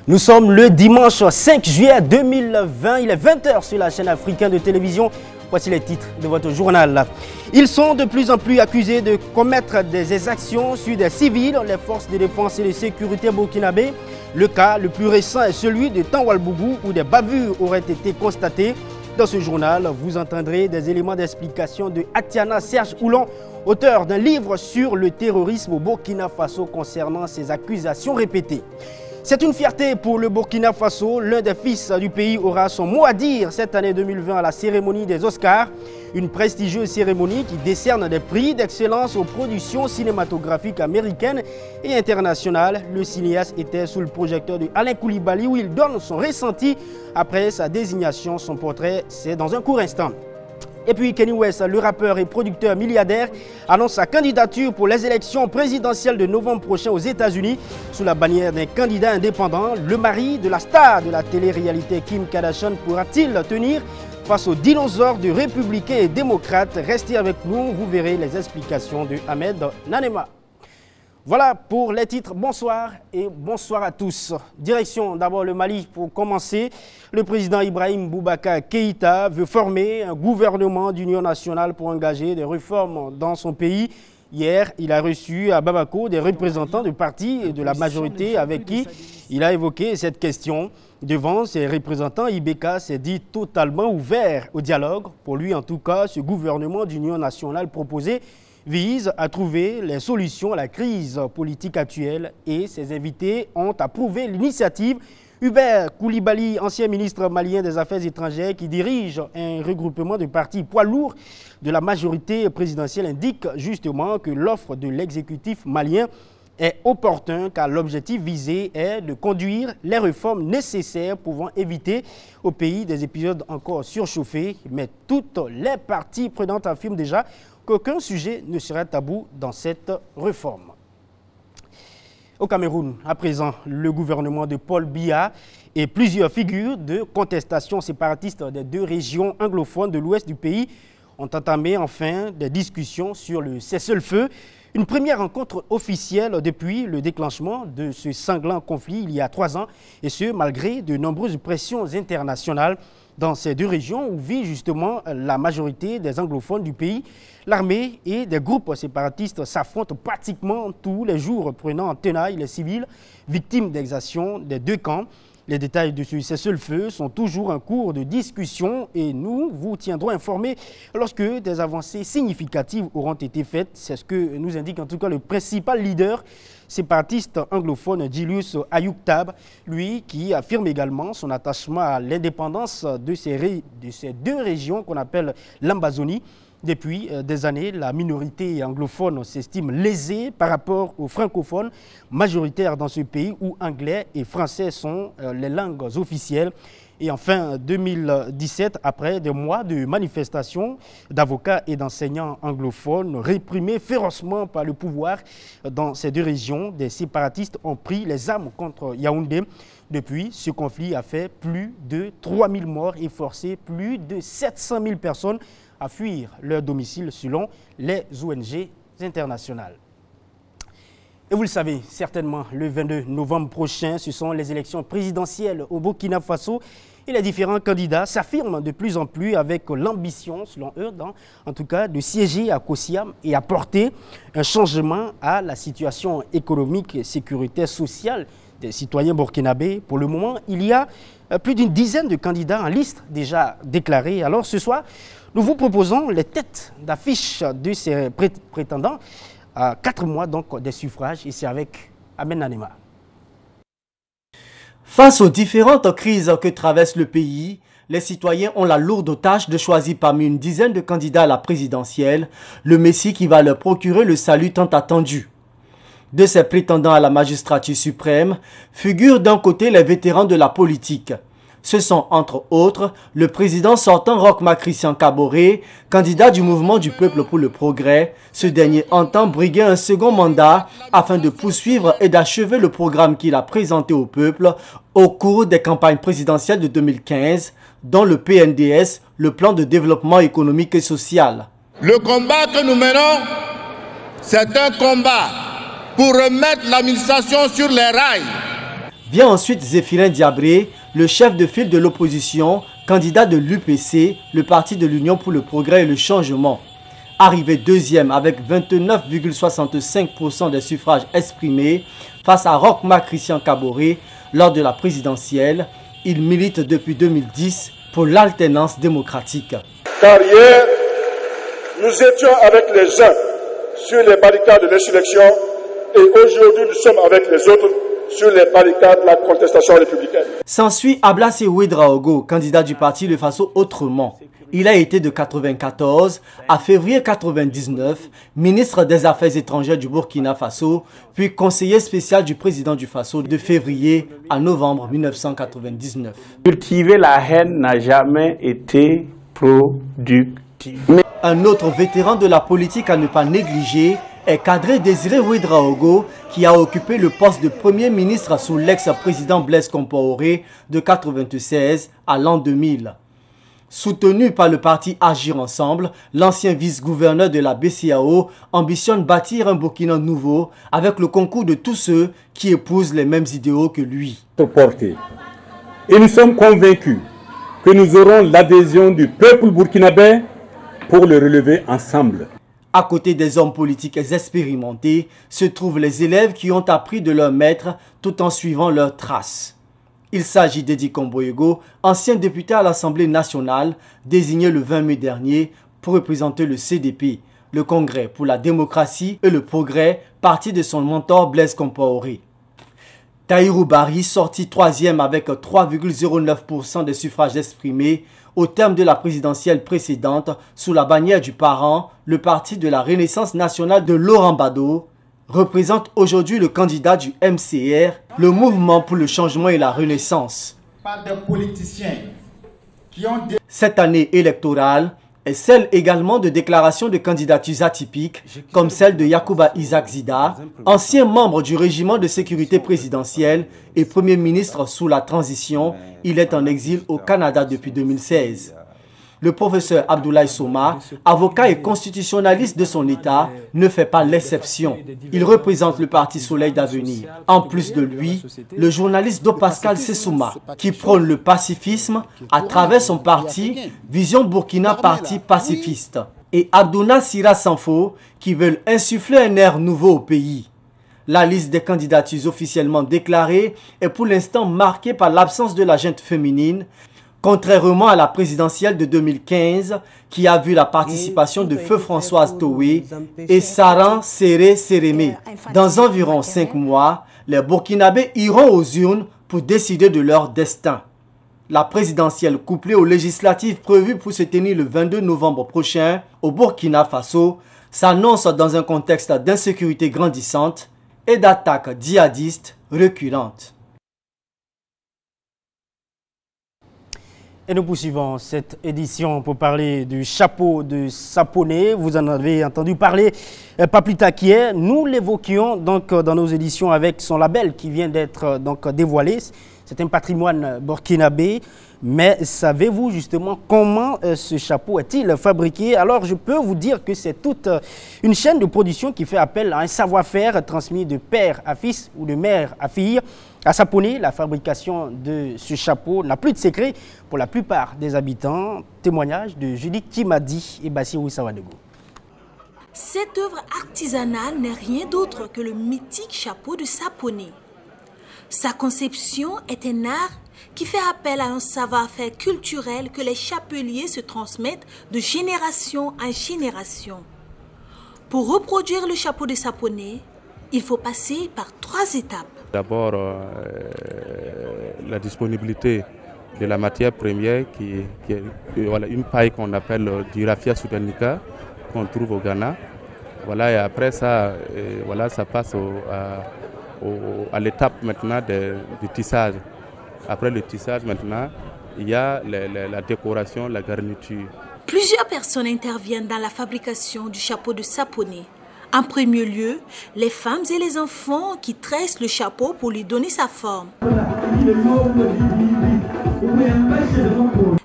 Nous sommes le dimanche 5 juillet 2020, il est 20 h sur la chaîne africaine de télévision. Voici les titres de votre journal. Ils sont de plus en plus accusés de commettre des exactions sur des civils, les forces de défense et de sécurité burkinabé. Le cas le plus récent est celui de Tanwalbougou où des bavures auraient été constatées. Dans ce journal, vous entendrez des éléments d'explication de Atiana Serge Oulon, auteur d'un livre sur le terrorisme au Burkina Faso concernant ces accusations répétées. C'est une fierté pour le Burkina Faso. L'un des fils du pays aura son mot à dire cette année 2020 à la cérémonie des Oscars. Une prestigieuse cérémonie qui décerne des prix d'excellence aux productions cinématographiques américaines et internationales. Le cinéaste était sous le projecteur de Alain Coulibaly où il donne son ressenti après sa désignation. Son portrait, c'est dans un court instant. Et puis Kenny West, le rappeur et producteur milliardaire, annonce sa candidature pour les élections présidentielles de novembre prochain aux États-Unis sous la bannière d'un candidat indépendant. Le mari de la star de la télé-réalité Kim Kardashian pourra-t-il tenir face aux dinosaures de républicains et démocrates? Restez avec nous, vous verrez les explications de Ahmed Nanema. Voilà pour les titres. Bonsoir et bonsoir à tous. Direction d'abord le Mali pour commencer. Le président Ibrahim Boubacar Keïta veut former un gouvernement d'union nationale pour engager des réformes dans son pays. Hier, il a reçu à Bamako des représentants de partis et de la majorité avec qui il a évoqué cette question. Devant ses représentants, Ibeka s'est dit totalement ouvert au dialogue. Pour lui, en tout cas, ce gouvernement d'union nationale proposé vise à trouver les solutions à la crise politique actuelle et ses invités ont approuvé l'initiative. Hubert Coulibaly, ancien ministre malien des Affaires étrangères qui dirige un regroupement de partis poids lourds de la majorité présidentielle, indique justement que l'offre de l'exécutif malien est opportun car l'objectif visé est de conduire les réformes nécessaires pouvant éviter au pays des épisodes encore surchauffés. Mais toutes les parties prenantes affirment déjà qu'aucun sujet ne sera tabou dans cette réforme. Au Cameroun, à présent, le gouvernement de Paul Biya et plusieurs figures de contestation séparatistes des deux régions anglophones de l'ouest du pays ont entamé enfin des discussions sur le cessez-le-feu. Une première rencontre officielle depuis le déclenchement de ce sanglant conflit il y a 3 ans, et ce malgré de nombreuses pressions internationales. Dans ces deux régions où vit justement la majorité des anglophones du pays, l'armée et des groupes séparatistes s'affrontent pratiquement tous les jours, prenant en tenaille les civils victimes d'exactions des deux camps. Les détails de ce cessez-le-feu sont toujours en cours de discussion et nous vous tiendrons informés lorsque des avancées significatives auront été faites. C'est ce que nous indique en tout cas le principal leader séparatiste anglophone Julius Ayuk-Tab, lui qui affirme également son attachement à l'indépendance de ces deux régions qu'on appelle l'Ambazonie. Depuis des années, la minorité anglophone s'estime lésée par rapport aux francophones majoritaires dans ce pays où anglais et français sont les langues officielles. Et enfin, 2017, après des mois de manifestations d'avocats et d'enseignants anglophones réprimés férocement par le pouvoir dans ces deux régions, des séparatistes ont pris les armes contre Yaoundé. Depuis, ce conflit a fait plus de 3000 morts et forcé plus de 700 000 personnes à fuir leur domicile selon les ONG internationales. Et vous le savez certainement, le 22 novembre prochain, ce sont les élections présidentielles au Burkina Faso et les différents candidats s'affirment de plus en plus avec l'ambition, selon eux, en tout cas, de siéger à Kosiam et apporter un changement à la situation économique, sécuritaire, sociale des citoyens burkinabés. Pour le moment, il y a plus d'une dizaine de candidats en liste déjà déclarés. Alors ce soir, nous vous proposons les têtes d'affiche de ces prétendants à 4 mois donc des suffrages et c'est avec Ahmed Nanema. Face aux différentes crises que traverse le pays, les citoyens ont la lourde tâche de choisir parmi une dizaine de candidats à la présidentielle le messie qui va leur procurer le salut tant attendu. De ces prétendants à la magistrature suprême figurent d'un côté les vétérans de la politique. Ce sont entre autres le président sortant Roch-Marc Christian Kaboré, candidat du mouvement du peuple pour le progrès. Ce dernier entend briguer un second mandat afin de poursuivre et d'achever le programme qu'il a présenté au peuple au cours des campagnes présidentielles de 2015, dont le PNDS, le plan de développement économique et social. Le combat que nous menons, c'est un combat pour remettre l'administration sur les rails. Vient ensuite Zéphirin Diabré, le chef de file de l'opposition, candidat de l'UPC, le parti de l'Union pour le progrès et le changement. Arrivé deuxième avec 29,65% des suffrages exprimés face à Rochma Christian Kaboré lors de la présidentielle, il milite depuis 2010 pour l'alternance démocratique. Car hier, nous étions avec les uns sur les barricades de l'insurrection et aujourd'hui nous sommes avec les autres sur les barricades de la contestation républicaine. S'ensuit Ablassé Ouedraogo, candidat du parti Le Faso Autrement. Il a été de 1994 à février 1999 ministre des Affaires étrangères du Burkina Faso, puis conseiller spécial du président du Faso de février à novembre 1999. Cultiver la haine n'a jamais été productif. Un autre vétéran de la politique à ne pas négliger est Kadri Désiré Ouedraogo, qui a occupé le poste de Premier ministre sous l'ex-président Blaise Compaoré de 1996 à l'an 2000. Soutenu par le parti Agir Ensemble, l'ancien vice-gouverneur de la BCEAO ambitionne bâtir un Burkina nouveau avec le concours de tous ceux qui épousent les mêmes idéaux que lui. Et nous sommes convaincus que nous aurons l'adhésion du peuple burkinabé pour le relever ensemble. À côté des hommes politiques expérimentés se trouvent les élèves qui ont appris de leur maître tout en suivant leurs traces. Il s'agit d'Edi Komboyego, ancien député à l'Assemblée nationale, désigné le 20 mai dernier pour représenter le CDP, le Congrès pour la démocratie et le progrès, parti de son mentor Blaise Compaoré. Tahirou Barry, sorti troisième avec 3,09% des suffrages exprimés au terme de la présidentielle précédente sous la bannière du parent, le parti de la Renaissance nationale de Laurent Gbagbo, représente aujourd'hui le candidat du MCR, le mouvement pour le changement et la renaissance. Par des politiciens qui ont Cette année électorale est celle également de déclarations de candidatures atypiques, comme celle de Yacouba Isaac Zida, ancien membre du régiment de sécurité présidentielle et Premier ministre sous la transition. Il est en exil au Canada depuis 2016. Le professeur Abdoulaye Soma, avocat et constitutionnaliste de son État, ne fait pas l'exception. Il représente le parti Soleil d'Avenir. En plus de lui, le journaliste Do Pascal Sessouma, qui prône le pacifisme à travers son parti Vision Burkina Parti pacifiste. Et Abdouna Sira Sanfo, qui veulent insuffler un air nouveau au pays. La liste des candidatures officiellement déclarées est pour l'instant marquée par l'absence de la junte féminine, contrairement à la présidentielle de 2015 qui a vu la participation de Feu Françoise Toé et Saran Séré Sérémé. Dans environ 5 mois, les Burkinabés iront aux urnes pour décider de leur destin. La présidentielle couplée aux législatives prévues pour se tenir le 22 novembre prochain au Burkina Faso s'annonce dans un contexte d'insécurité grandissante et d'attaques djihadistes récurrentes. Et nous poursuivons cette édition pour parler du chapeau de Saponé. Vous en avez entendu parler pas plus tard qu'hier. Nous l'évoquions donc dans nos éditions avec son label qui vient d'être donc dévoilé. C'est un patrimoine burkinabé. Mais savez-vous justement comment ce chapeau est-il fabriqué? Alors je peux vous dire que c'est toute une chaîne de production qui fait appel à un savoir-faire transmis de père à fils ou de mère à fille. À Saponé, la fabrication de ce chapeau n'a plus de secret pour la plupart des habitants. Témoignage de Judith Kimadi et Bassirou Sawadego. Cette œuvre artisanale n'est rien d'autre que le mythique chapeau de Saponé. Sa conception est un art qui fait appel à un savoir-faire culturel que les chapeliers se transmettent de génération en génération. Pour reproduire le chapeau de Saponé, il faut passer par 3 étapes. D'abord, la disponibilité de la matière première qui est voilà, une paille qu'on appelle du raffia sudanica qu'on trouve au Ghana. Voilà, et après ça, voilà, ça passe à l'étape maintenant du tissage. Après le tissage maintenant, il y a la décoration, la garniture. Plusieurs personnes interviennent dans la fabrication du chapeau de Saponé. En premier lieu, les femmes et les enfants qui tressent le chapeau pour lui donner sa forme.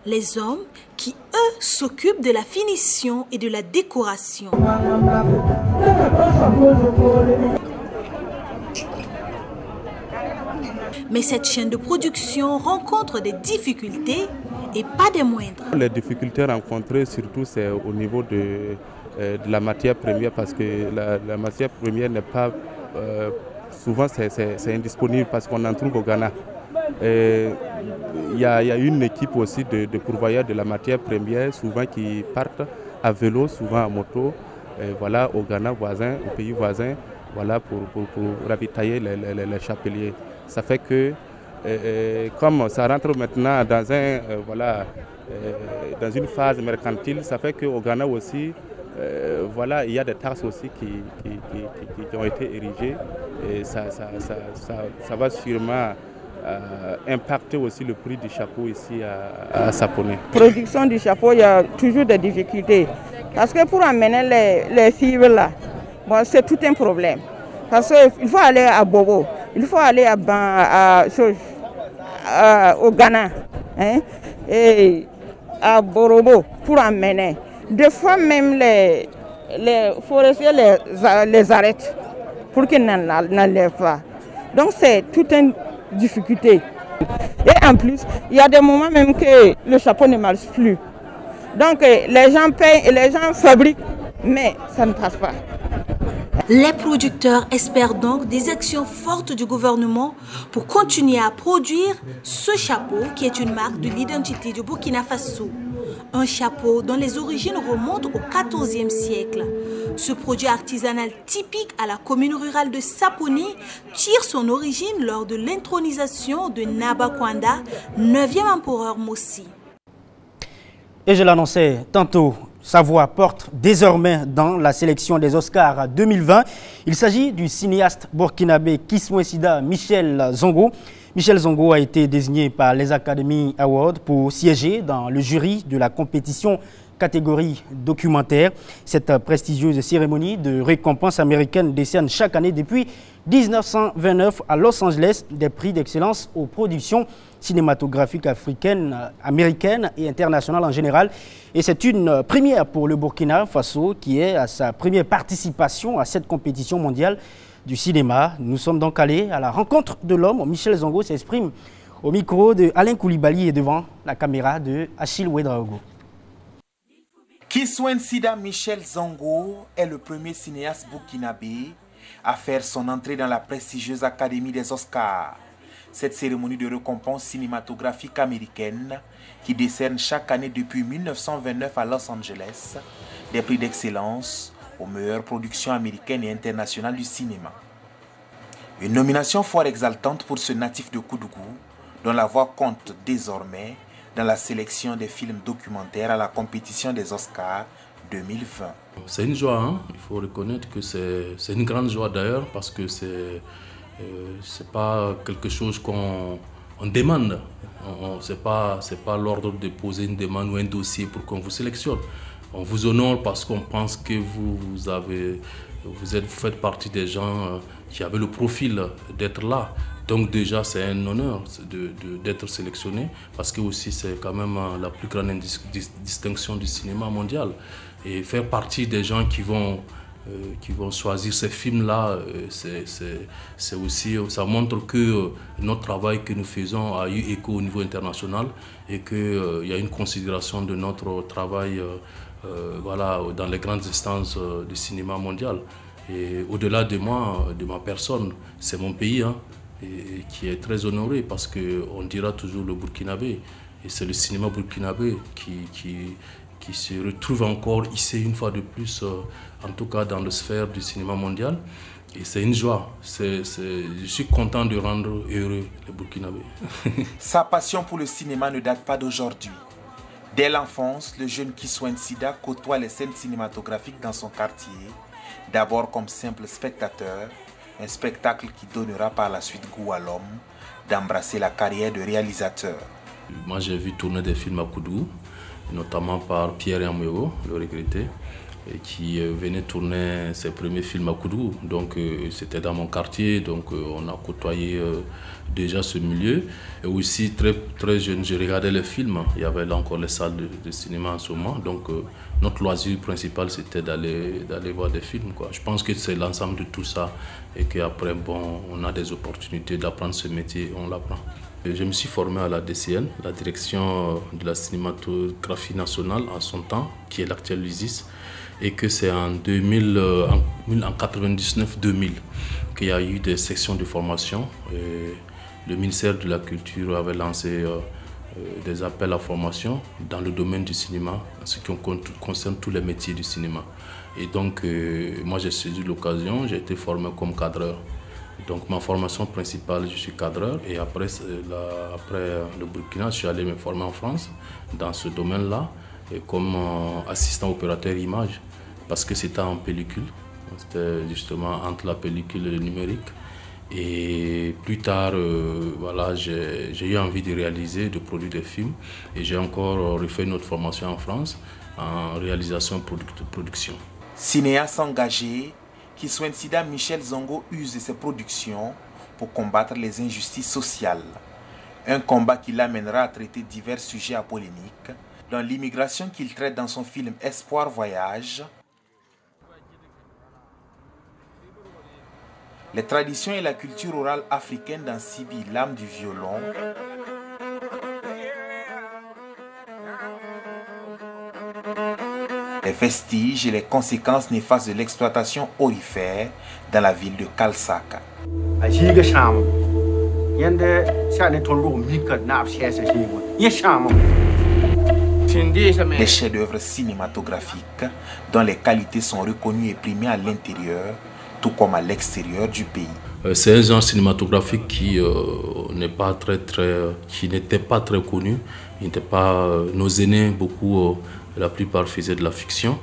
Les hommes qui, eux, s'occupent de la finition et de la décoration. Mais cette chaîne de production rencontre des difficultés et pas des moindres. Les difficultés rencontrées surtout c'est au niveau de la matière première parce que la matière première n'est pas... souvent c'est indisponible parce qu'on en trouve au Ghana. Il y a une équipe aussi de pourvoyeurs de la matière première, souvent qui partent à vélo, souvent à moto, voilà, au Ghana voisin, au pays voisin, voilà, pour ravitailler les chapeliers. Ça fait que, comme ça rentre maintenant dans, dans une phase mercantile, ça fait qu'au Ghana aussi, voilà, il y a des taxes aussi qui ont été érigées et ça va sûrement impacter aussi le prix du chapeau ici à Saponé. Production du chapeau, il y a toujours des difficultés. Parce que pour amener les fibres là, bon, c'est tout un problème. Parce qu'il faut aller à Bobo, il faut aller au Ghana, hein, et à Borobo pour amener. Des fois même les forestiers les arrêtent pour qu'ils n'enlèvent pas. Donc c'est toute une difficulté. Et en plus, il y a des moments même que le chapeau ne marche plus. Donc les gens payent et les gens fabriquent, mais ça ne passe pas. Les producteurs espèrent donc des actions fortes du gouvernement pour continuer à produire ce chapeau qui est une marque de l'identité du Burkina Faso. Un chapeau dont les origines remontent au XIVe siècle. Ce produit artisanal typique à la commune rurale de Saponé tire son origine lors de l'intronisation de Naba Kwanda, 9e empereur Mossi. Et je l'annonçais tantôt, sa voix porte désormais dans la sélection des Oscars 2020. Il s'agit du cinéaste burkinabé Kissouen Sida Michel Zongo. Michel Zongo a été désigné par les Academy Awards pour siéger dans le jury de la compétition catégorie documentaire. Cette prestigieuse cérémonie de récompense américaine décerne chaque année depuis 1929 à Los Angeles des prix d'excellence aux productions cinématographiques africaines, américaines et internationales en général. Et c'est une première pour le Burkina Faso qui est à sa première participation à cette compétition mondiale du cinéma. Nous sommes donc allés à la rencontre de l'homme. Michel Zongo s'exprime au micro de Alain Koulibaly et devant la caméra de Achille Ouedraogo. Kissouen Sida Michel Zongo est le premier cinéaste burkinabé à faire son entrée dans la prestigieuse Académie des Oscars. Cette cérémonie de récompense cinématographique américaine qui décerne chaque année depuis 1929 à Los Angeles des prix d'excellence aux meilleures productions américaines et internationales du cinéma. Une nomination fort exaltante pour ce natif de Koudougou, dont la voix compte désormais dans la sélection des films documentaires à la compétition des Oscars 2020. C'est une joie, hein? Il faut reconnaître que c'est une grande joie d'ailleurs parce que c'est pas quelque chose qu'on demande. C'est pas l'ordre de poser une demande ou un dossier pour qu'on vous sélectionne. On vous honore parce qu'on pense que vous faites partie des gens qui avaient le profil d'être là. Donc déjà c'est un honneur d'être sélectionné parce que aussi c'est quand même la plus grande distinction du cinéma mondial. Et faire partie des gens qui vont choisir ces films-là, c'est aussi, ça montre que notre travail que nous faisons a eu écho au niveau international et qu'il y a une considération de notre travail voilà, dans les grandes instances du cinéma mondial. Et au-delà de moi, de ma personne, c'est mon pays hein, et qui est très honoré parce qu'on dira toujours le burkinabé. Et c'est le cinéma burkinabé qui se retrouve encore ici une fois de plus, en tout cas dans la sphère du cinéma mondial. Et c'est une joie. Je suis content de rendre heureux les Burkinabés. Sa passion pour le cinéma ne date pas d'aujourd'hui. Dès l'enfance, le jeune Kissouen Sida côtoie les scènes cinématographiques dans son quartier, d'abord comme simple spectateur, un spectacle qui donnera par la suite goût à l'homme d'embrasser la carrière de réalisateur. Moi j'ai vu tourner des films à Koudougou, notamment par Pierre Yamuego, le regretté, qui venait tourner ses premiers films à Koudou. Donc c'était dans mon quartier, donc on a côtoyé déjà ce milieu. Et aussi très jeune, je regardais les films. Il y avait là encore les salles de cinéma en ce moment. Donc notre loisir principal, c'était d'aller voir des films, quoi. Je pense que c'est l'ensemble de tout ça et qu'après, bon, on a des opportunités d'apprendre ce métier, on l'apprend. Je me suis formé à la DCN, la direction de la cinématographie nationale en son temps, qui est l'actuel USIS, et que c'est en 99-2000 qu'il y a eu des sections de formation. Et le ministère de la Culture avait lancé des appels à formation dans le domaine du cinéma, en ce qui concerne tous les métiers du cinéma. Et donc, moi j'ai saisi l'occasion, j'ai été formé comme cadreur. Donc ma formation principale, je suis cadreur, et après le Burkina, je suis allé me former en France dans ce domaine-là, comme assistant opérateur image, parce que c'était en pellicule, c'était justement entre la pellicule et le numérique. Et plus tard, voilà, j'ai eu envie de réaliser, de produire des films, et j'ai encore refait une autre formation en France en réalisation de production. Cinéaste engagé, Kiswen Sida Michel Zongo use de ses productions pour combattre les injustices sociales. Un combat qui l'amènera à traiter divers sujets à polémique, dont l'immigration qu'il traite dans son film Espoir Voyage, les traditions et la culture orale africaine dans Sibi, l'âme du violon, les vestiges et les conséquences néfastes de l'exploitation aurifère dans la ville de Kalsaka. Des chefs-d'œuvre cinématographiques dont les qualités sont reconnues et primées à l'intérieur, tout comme à l'extérieur du pays. C'est un genre cinématographique qui n'était pas très connu. Nos aînés, beaucoup, la plupart faisaient de la fiction.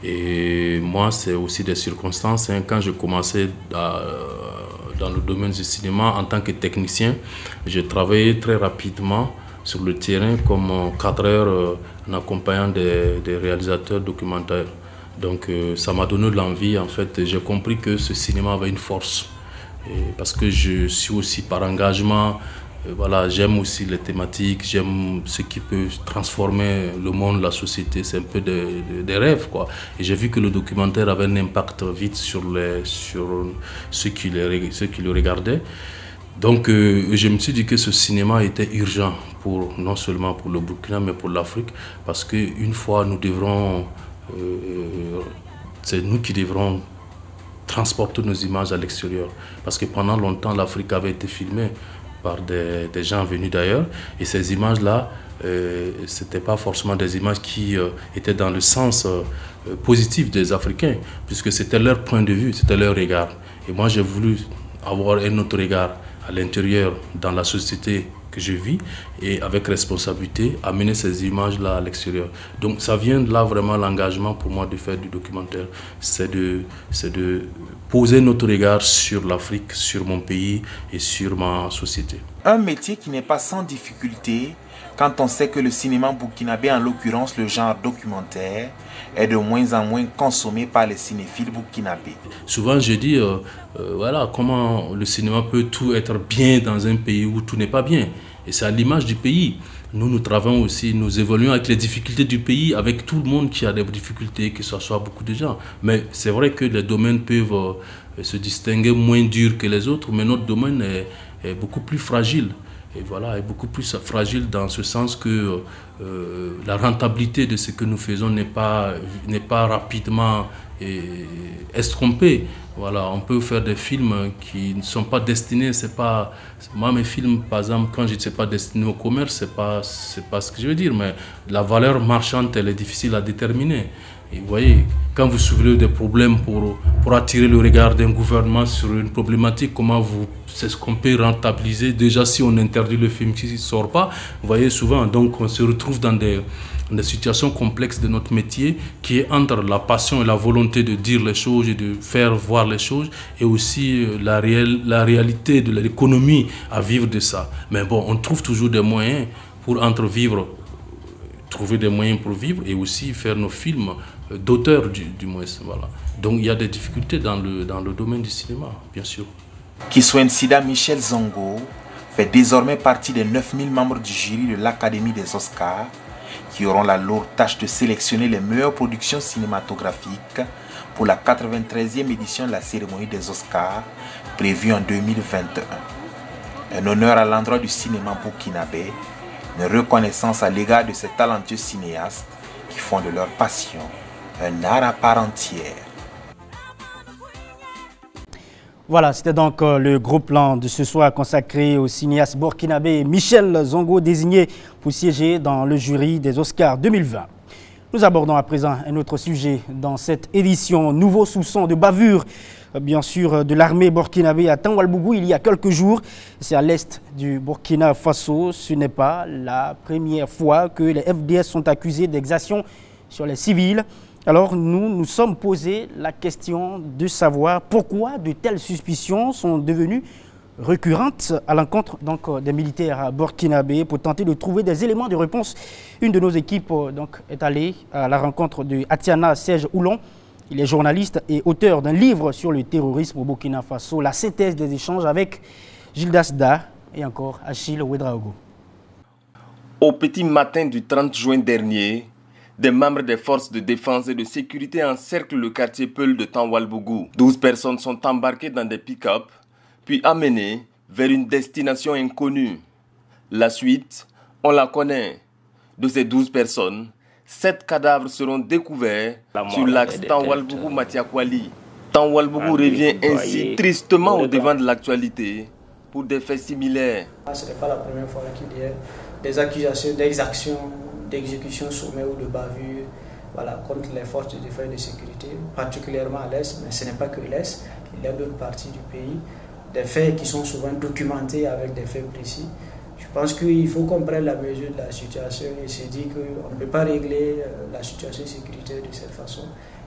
Et moi, c'est aussi des circonstances. Quand je commençais dans le domaine du cinéma en tant que technicien, j'ai travaillé très rapidement sur le terrain comme cadreur en accompagnant des réalisateurs documentaires. Donc ça m'a donné de l'envie, en fait. J'ai compris que ce cinéma avait une force. Parce que je suis aussi par engagement, voilà, j'aime aussi les thématiques, j'aime ce qui peut transformer le monde, la société, c'est un peu des rêves, quoi. Et j'ai vu que le documentaire avait un impact vite sur ceux qui le regardaient. Donc je me suis dit que ce cinéma était urgent, non seulement pour le Burkina, mais pour l'Afrique, parce qu'une fois, c'est nous qui devrons transporter nos images à l'extérieur. Parce que pendant longtemps, l'Afrique avait été filmée par des gens venus d'ailleurs. Et ces images-là, ce n'étaient pas forcément des images qui étaient dans le sens positif des Africains, puisque c'était leur point de vue, c'était leur regard. Et moi, j'ai voulu avoir un autre regard à l'intérieur, dans la société que je vis, et avec responsabilité, amener ces images-là à l'extérieur. Donc ça vient de là vraiment l'engagement pour moi de faire du documentaire. C'est de poser notre regard sur l'Afrique, sur mon pays et sur ma société. Un métier qui n'est pas sans difficulté quand on sait que le cinéma burkinabé, en l'occurrence le genre documentaire, est de moins en moins consommé par les cinéphiles burkinabés. Souvent je dis, voilà, comment le cinéma peut tout être bien dans un pays où tout n'est pas bien. Et c'est à l'image du pays. Nous travaillons aussi, nous évoluons avec les difficultés du pays, avec tout le monde qui a des difficultés, que ce soit beaucoup de gens. Mais c'est vrai que les domaines peuvent se distinguer moins durs que les autres, mais notre domaine est beaucoup plus fragile. Et voilà, est beaucoup plus fragile dans ce sens que la rentabilité de ce que nous faisons n'est pas rapidement estrompée. Voilà, on peut faire des films qui ne sont pas destinés, moi mes films par exemple, quand je ne sais pas destiné au commerce, c'est pas ce que je veux dire, mais la valeur marchande elle est difficile à déterminer. Et vous voyez, quand vous soulevez des problèmes pour attirer le regard d'un gouvernement sur une problématique, c'est ce qu'on peut rentabiliser. Déjà, si on interdit le film qui ne sort pas, vous voyez souvent, donc on se retrouve dans des situations complexes de notre métier, qui est entre la passion et la volonté de dire les choses et de faire voir les choses, et aussi la réalité de l'économie à vivre de ça. Mais bon, on trouve toujours des moyens pour trouver des moyens pour vivre et aussi faire nos films d'auteur du moins. Voilà. Donc il y a des difficultés dans le domaine du cinéma, bien sûr. Kiswen Sida Michel Zongo fait désormais partie des 9000 membres du jury de l'Académie des Oscars qui auront la lourde tâche de sélectionner les meilleures productions cinématographiques pour la 93e édition de la cérémonie des Oscars prévue en 2021. Un honneur à l'endroit du cinéma burkinabé, une reconnaissance à l'égard de ces talentueux cinéastes qui font de leur passion un art à part entière. Voilà, c'était donc le gros plan de ce soir consacré au cinéaste burkinabé Michel Zongo, désigné pour siéger dans le jury des Oscars 2020. Nous abordons à présent un autre sujet dans cette édition. Nouveau soupçon de bavure, bien sûr, de l'armée burkinabé à Tanwalbougou il y a quelques jours. C'est à l'est du Burkina Faso. Ce n'est pas la première fois que les FDS sont accusés d'exactions sur les civils. Alors nous nous sommes posé la question de savoir pourquoi de telles suspicions sont devenues récurrentes à l'encontre des militaires burkinabés. Pour tenter de trouver des éléments de réponse, une de nos équipes est allée à la rencontre de Atiana Serge Oulon. Il est journaliste et auteur d'un livre sur le terrorisme au Burkina Faso, la synthèse des échanges avec Gildas Da et encore Achille Ouedraogo. Au petit matin du 30 juin dernier, des membres des forces de défense et de sécurité encerclent le quartier Peul de Tanwalbougou. 12 personnes sont embarquées dans des pick-up, puis amenées vers une destination inconnue. La suite, on la connaît. De ces 12 personnes, 7 cadavres seront découverts sur l'axe Tanwalbougou-Matiakwali. Tanwalbougou revient ainsi tristement au devant de l'actualité pour des faits similaires. Ce n'est pas la première fois qu'il y a des accusations d'exaction, d'exécution sommaire ou de bavure contre les forces de défense et de sécurité, particulièrement à l'Est, mais ce n'est pas que l'Est, il y a d'autres parties du pays, des faits qui sont souvent documentés avec des faits précis. Je pense qu'il faut qu'on prenne la mesure de la situation et se dire qu'on ne peut pas régler la situation sécuritaire de cette façon.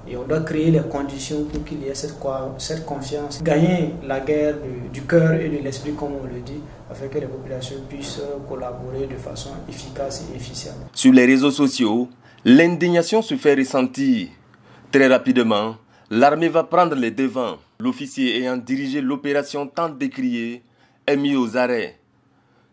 Et on doit créer les conditions pour qu'il y ait cette confiance, gagner la guerre du cœur et de l'esprit, comme on le dit, afin que les populations puissent collaborer de façon efficace et efficiente. Sur les réseaux sociaux, l'indignation se fait ressentir. Très rapidement, l'armée va prendre les devants. L'officier ayant dirigé l'opération tant décriée est mis aux arrêts.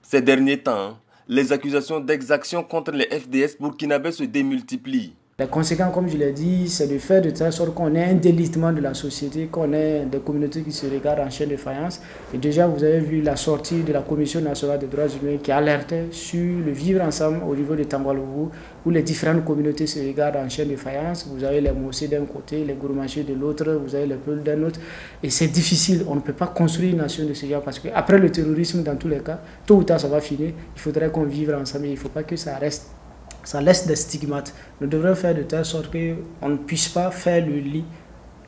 Ces derniers temps, les accusations d'exaction contre les FDS burkinabés se démultiplient. Les conséquences, comme je l'ai dit, c'est de faire de telle sorte qu'on ait un délitement de la société, qu'on ait des communautés qui se regardent en chaîne de faïence. Et déjà, vous avez vu la sortie de la Commission nationale des droits humains qui alertait sur le vivre ensemble au niveau de Tanwalbougou, où les différentes communautés se regardent en chaîne de faïence. Vous avez les Mossé d'un côté, les Gourmachés de l'autre, vous avez les Peuls d'un autre. Et c'est difficile, on ne peut pas construire une nation de ce genre parce qu'après le terrorisme, dans tous les cas, tôt ou tard ça va finir. Il faudrait qu'on vive ensemble, il ne faut pas que ça reste. Ça laisse des stigmates. Nous devrions faire de telle sorte qu'on ne puisse pas faire le lit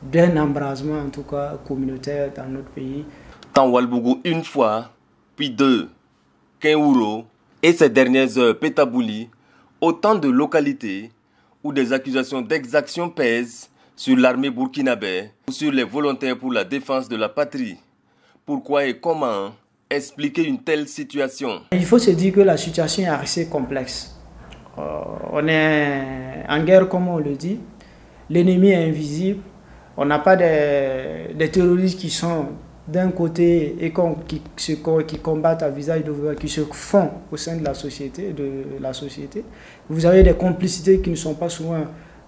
d'un embrasement, en tout cas communautaire, dans notre pays. Tanwalbougou une fois, puis deux, Kenwouro et ces dernières heures Petabouli, autant de localités où des accusations d'exaction pèsent sur l'armée burkinabé ou sur les volontaires pour la défense de la patrie. Pourquoi et comment expliquer une telle situation? Il faut se dire que la situation est assez complexe. On est en guerre, comme on le dit. L'ennemi est invisible. On n'a pas des terroristes qui sont d'un côté et qui combattent à visage découvert, qui se font au sein de la société. Vous avez des complicités qui ne sont pas souvent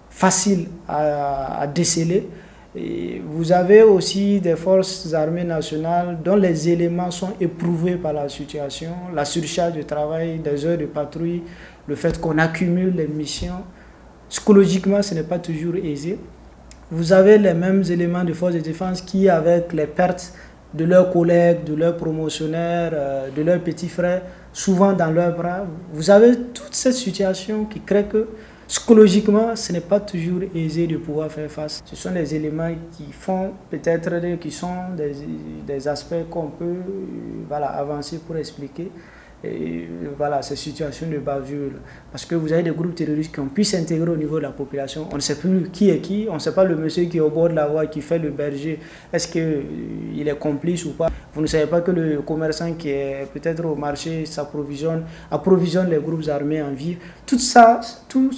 faciles à déceler. Et vous avez aussi des forces armées nationales dont les éléments sont éprouvés par la situation, la surcharge de travail, des heures de patrouille, le fait qu'on accumule les missions. Psychologiquement, ce n'est pas toujours aisé. Vous avez les mêmes éléments de force de défense qui, avec les pertes de leurs collègues, de leurs promotionnaires, de leurs petits frères, souvent dans leurs bras, vous avez toute cette situation qui crée que psychologiquement, ce n'est pas toujours aisé de pouvoir faire face. Ce sont des éléments qui font peut-être, qui sont des aspects qu'on peut avancer pour expliquer. voilà, ces situations de bavure. Parce que vous avez des groupes terroristes qui ont pu s'intégrer au niveau de la population. On ne sait plus qui est qui, on ne sait pas le monsieur qui est au bord de la voie, qui fait le berger, est-ce qu'il est complice ou pas. Vous ne savez pas que le commerçant qui est peut-être au marché approvisionne les groupes armés en vivres. Tout ça, tout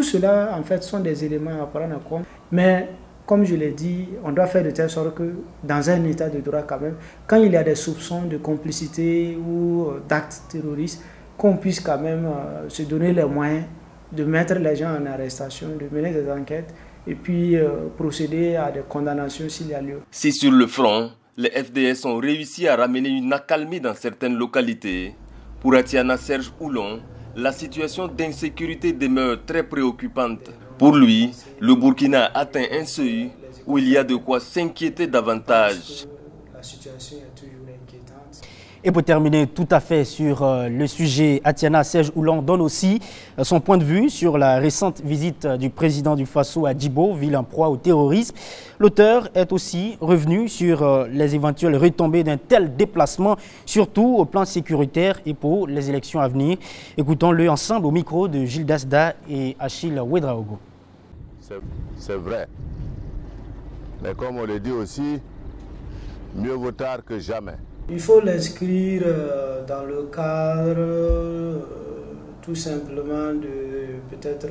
cela, en fait, sont des éléments à prendre en compte. Mais comme je l'ai dit, on doit faire de telle sorte que dans un état de droit quand même, quand il y a des soupçons de complicité ou d'actes terroristes, qu'on puisse quand même se donner les moyens de mettre les gens en arrestation, de mener des enquêtes et puis procéder à des condamnations s'il y a lieu. Si sur le front, les FDS ont réussi à ramener une accalmie dans certaines localités, pour Atiana Serge Oulon, la situation d'insécurité demeure très préoccupante. Pour lui, le Burkina a atteint un seuil où il y a de quoi s'inquiéter davantage. La situation est toujours inquiétante. Et pour terminer tout à fait sur le sujet, Atiana Serge Oulon donne aussi son point de vue sur la récente visite du président du Faso à Djibo, ville en proie au terrorisme. L'auteur est aussi revenu sur les éventuelles retombées d'un tel déplacement, surtout au plan sécuritaire et pour les élections à venir. Écoutons-le ensemble au micro de Gilles Dasda et Achille Ouedraogo. C'est vrai. Mais comme on le dit aussi, mieux vaut tard que jamais. Il faut l'inscrire dans le cadre tout simplement de peut-être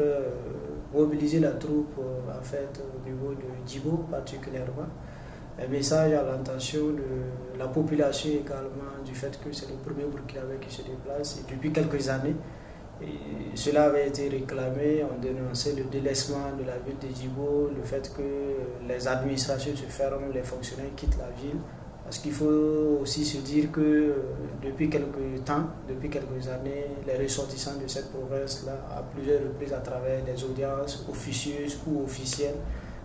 mobiliser la troupe en fait, au niveau de Djibo particulièrement. Un message à l'intention de la population également du fait que c'est le premier Burkinabé qui se déplace et depuis quelques années. Et cela avait été réclamé, on dénonçait le délaissement de la ville de Djibo, le fait que les administrations se ferment, les fonctionnaires quittent la ville. Parce qu'il faut aussi se dire que depuis quelques temps, depuis quelques années, les ressortissants de cette province-là, à plusieurs reprises à travers des audiences officieuses ou officielles,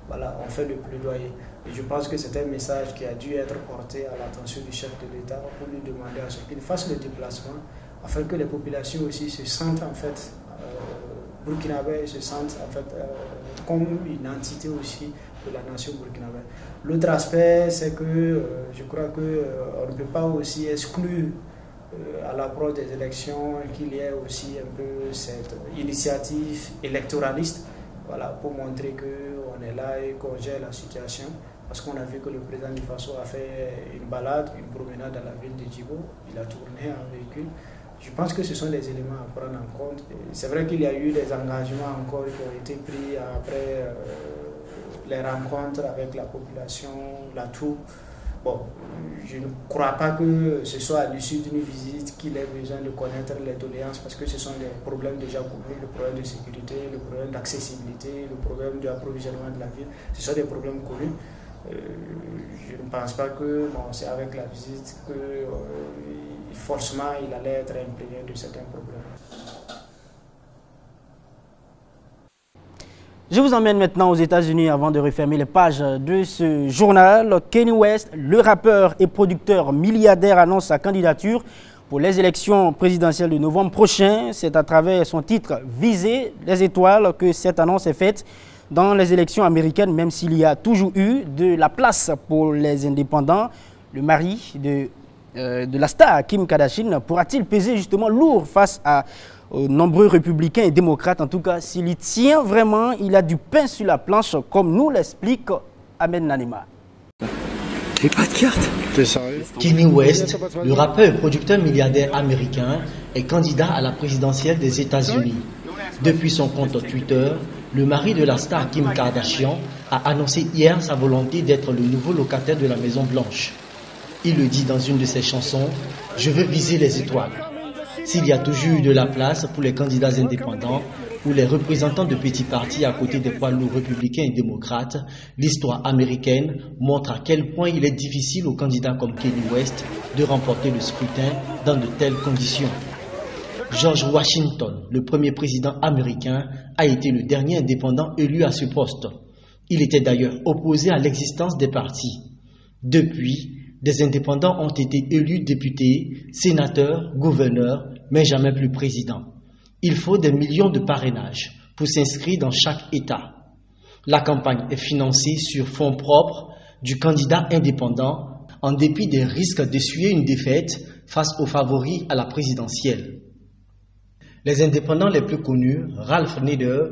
voilà, ont fait le plaidoyer. Et je pense que c'est un message qui a dû être porté à l'attention du chef de l'État pour lui demander à ce qu'il fasse le déplacement, afin que les populations aussi se sentent en fait burkinabés, se sentent en fait comme une entité aussi de la nation burkinabé. L'autre aspect, c'est que je crois qu'on ne peut pas aussi exclure à l'approche des élections qu'il y ait aussi un peu cette initiative électoraliste, voilà, pour montrer qu'on est là et qu'on gère la situation. Parce qu'on a vu que le président du Faso a fait une balade, une promenade dans la ville de Djibo, il a tourné en véhicule. Je pense que ce sont des éléments à prendre en compte. C'est vrai qu'il y a eu des engagements encore qui ont été pris après les rencontres avec la population, la troupe. Bon, je ne crois pas que ce soit à l'issue d'une visite qu'il ait besoin de connaître les doléances parce que ce sont des problèmes déjà connus, le problème de sécurité, le problème d'accessibilité, le problème de l'approvisionnement de la ville. Ce sont des problèmes connus. Je ne pense pas que c'est avec la visite que forcément il allait être imprégné de certains problèmes. Je vous emmène maintenant aux États-Unis avant de refermer les pages de ce journal. Kanye West, le rappeur et producteur milliardaire, annonce sa candidature pour les élections présidentielles de novembre prochain. C'est à travers son titre « Viser les étoiles » que cette annonce est faite dans les élections américaines, même s'il y a toujours eu de la place pour les indépendants. Le mari de la star Kim Kardashian pourra-t-il peser justement lourd face aux nombreux républicains et démocrates? En tout cas, s'il y tient vraiment, il a du pain sur la planche, comme nous l'explique Ahmed Nanima. T'as pas de carte? T'es sérieux? Kanye West, le rappeur et producteur milliardaire américain, est candidat à la présidentielle des États-Unis. Depuis son compte Twitter, le mari de la star Kim Kardashian a annoncé hier sa volonté d'être le nouveau locataire de la Maison Blanche. Il le dit dans une de ses chansons, « Je veux viser les étoiles ». S'il y a toujours eu de la place pour les candidats indépendants ou les représentants de petits partis à côté des poids lourds républicains et démocrates, l'histoire américaine montre à quel point il est difficile aux candidats comme Kanye West de remporter le scrutin dans de telles conditions. George Washington, le premier président américain, a été le dernier indépendant élu à ce poste. Il était d'ailleurs opposé à l'existence des partis. Depuis, des indépendants ont été élus députés, sénateurs, gouverneurs, mais jamais plus présidents. Il faut des millions de parrainages pour s'inscrire dans chaque État. La campagne est financée sur fonds propres du candidat indépendant. En dépit des risques d'essuyer une défaite, face aux favoris à la présidentielle. Les indépendants les plus connus, Ralph Nader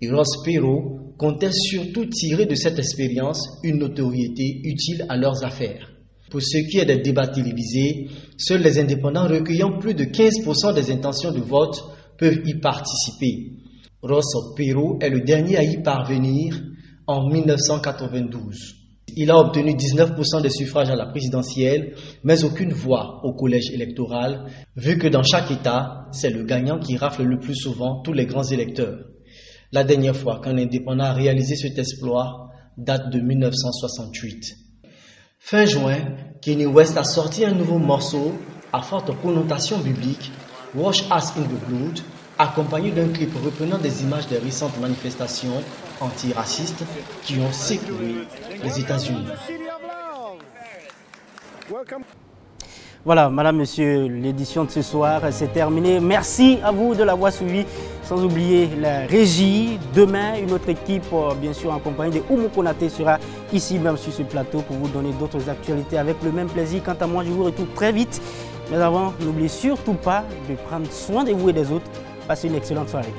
et Ross Perot, comptaient surtout tirer de cette expérience une notoriété utile à leurs affaires. Pour ce qui est des débats télévisés, seuls les indépendants recueillant plus de 15% des intentions de vote peuvent y participer. Ross Perot est le dernier à y parvenir en 1992. Il a obtenu 19% des suffrages à la présidentielle, mais aucune voix au collège électoral, vu que dans chaque État, c'est le gagnant qui rafle le plus souvent tous les grands électeurs. La dernière fois qu'un indépendant a réalisé cet exploit date de 1968. Fin juin, Kanye West a sorti un nouveau morceau à forte connotation biblique, Wash Us in the Blood, accompagné d'un clip reprenant des images des récentes manifestations antiracistes qui ont secoué les États-Unis. Voilà, madame, monsieur, l'édition de ce soir, c'est terminé. Merci à vous de l'avoir suivi, sans oublier la régie. Demain, une autre équipe, bien sûr, en compagnie de Oumou Konaté, sera ici même sur ce plateau pour vous donner d'autres actualités avec le même plaisir. Quant à moi, je vous retrouve très vite. Mais avant, n'oubliez surtout pas de prendre soin de vous et des autres. Passez une excellente soirée.